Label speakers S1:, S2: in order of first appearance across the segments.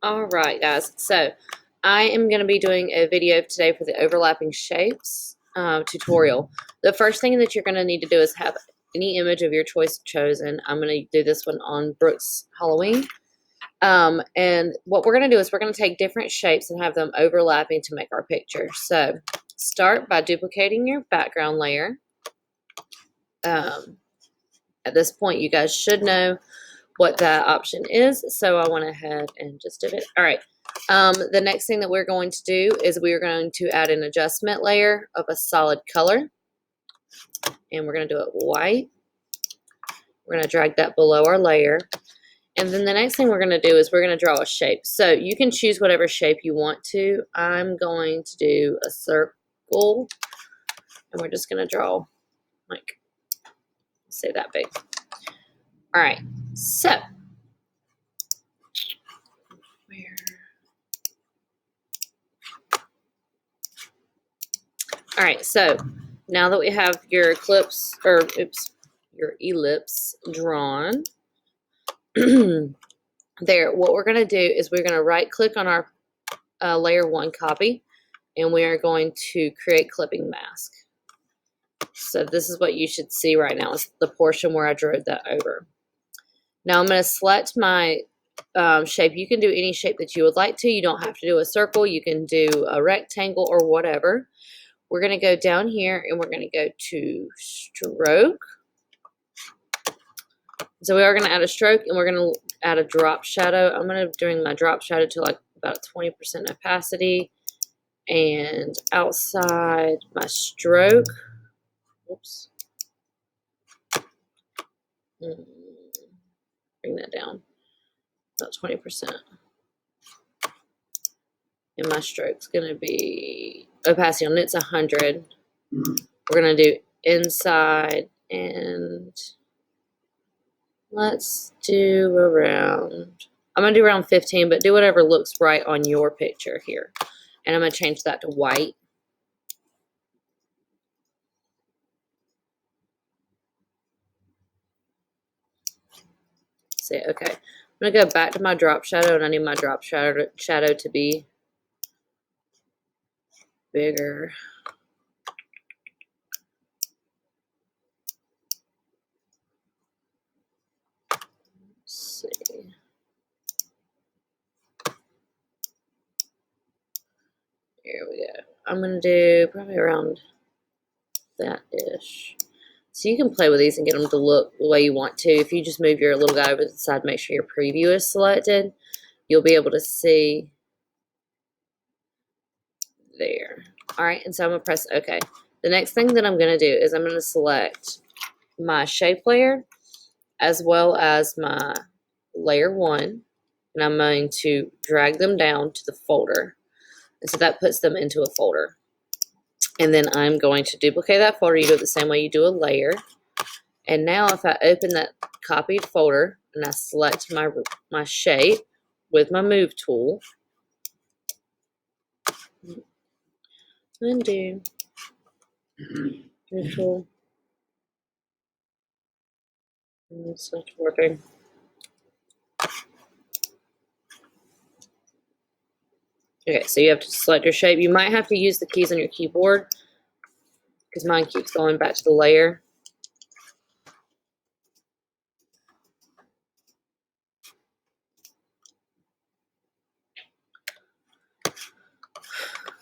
S1: All right, guys. So I am going to be doing a video today for the overlapping shapes tutorial. The first thing that you're going to need to do is have any image of your choice chosen. I'm going to do this one on Brooks Halloween. And what we're going to do is we're going to take different shapes and have them overlapping to make our picture. So start by duplicating your background layer. At this point, you guys should know what that option is, so I went ahead and just did it. All right. The next thing that we're going to do is we are going to add an adjustment layer of a solid color, and we're going to do it white. We're going to drag that below our layer, and then the next thing we're going to do is we're going to draw a shape. So you can choose whatever shape you want to. I'm going to do a circle, and we're just going to draw like, say that big. All right, so all right, so now that we have your ellipse drawn, there, what we're going to do is we're going to right click on our layer 1 copy, and we are going to create clipping mask. So this is what you should see right now, is the portion where I drew that over. Now I'm going to select my shape. You can do any shape that you would like to. You don't have to do a circle. You can do a rectangle or whatever. We're going to go down here and we're going to go to stroke. So we are going to add a stroke and we're going to add a drop shadow. I'm going to bring my drop shadow to like about 20% opacity, and outside my stroke, oops, bring that down about 20%. And my stroke's going to be opacity on it's 100. We're going to do inside, and let's do around, I'm going to do around 15, but do whatever looks right on your picture here. And I'm going to change that to white. Say, okay. I'm going to go back to my drop shadow, and I need my drop shadow to be bigger. Let's see. Here we go. I'm going to do probably around that-ish. So you can play with these and get them to look the way you want to. If you just move your little guy over to the side, make sure your preview is selected, you'll be able to see there. All right, and so I'm going to press OK. The next thing that I'm going to do is I'm going to select my shape layer as well as my layer 1, and I'm going to drag them down to the folder. And so that puts them into a folder. And then I'm going to duplicate that folder. You do it the same way you do a layer. And now if I open that copied folder and I select my shape with my move tool, undo, move tool, it's not working. Okay, so you have to select your shape. You might have to use the keys on your keyboard because mine keeps going back to the layer.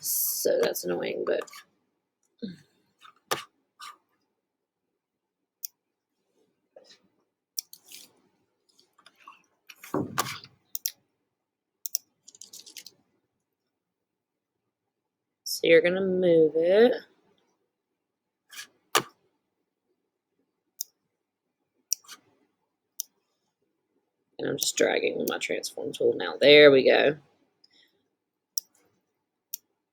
S1: So that's annoying, but so you're gonna move it. And I'm just dragging with my transform tool now. There we go.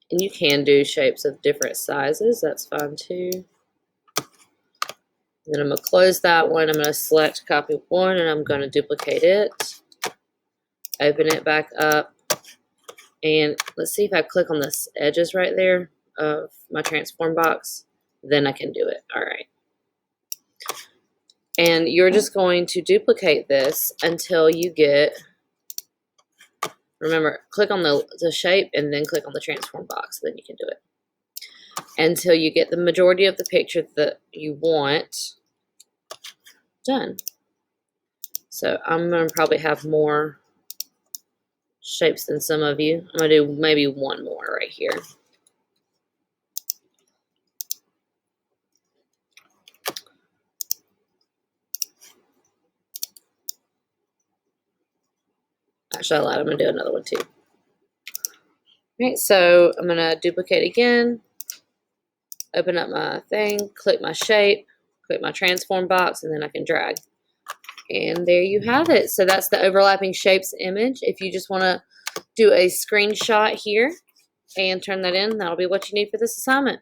S1: And you can do shapes of different sizes. That's fine too. Then I'm going to close that one. I'm going to select copy 1 and I'm going to duplicate it. Open it back up. And let's see if I click on the edges right there of my transform box. Then I can do it. All right. And you're just going to duplicate this until you get Remember, click on the shape and then click on the transform box. Then you can do it until you get the majority of the picture that you want done. So I'm going to probably have more shapes than some of you. I'm going to do maybe one more right here. Actually, I lied. I'm going to do another one too. Alright, so I'm going to duplicate again, open up my thing, click my shape, click my transform box, and then I can drag. And there you have it. So that's the overlapping shapes image. If you just want to do a screenshot here and turn that in, that'll be what you need for this assignment.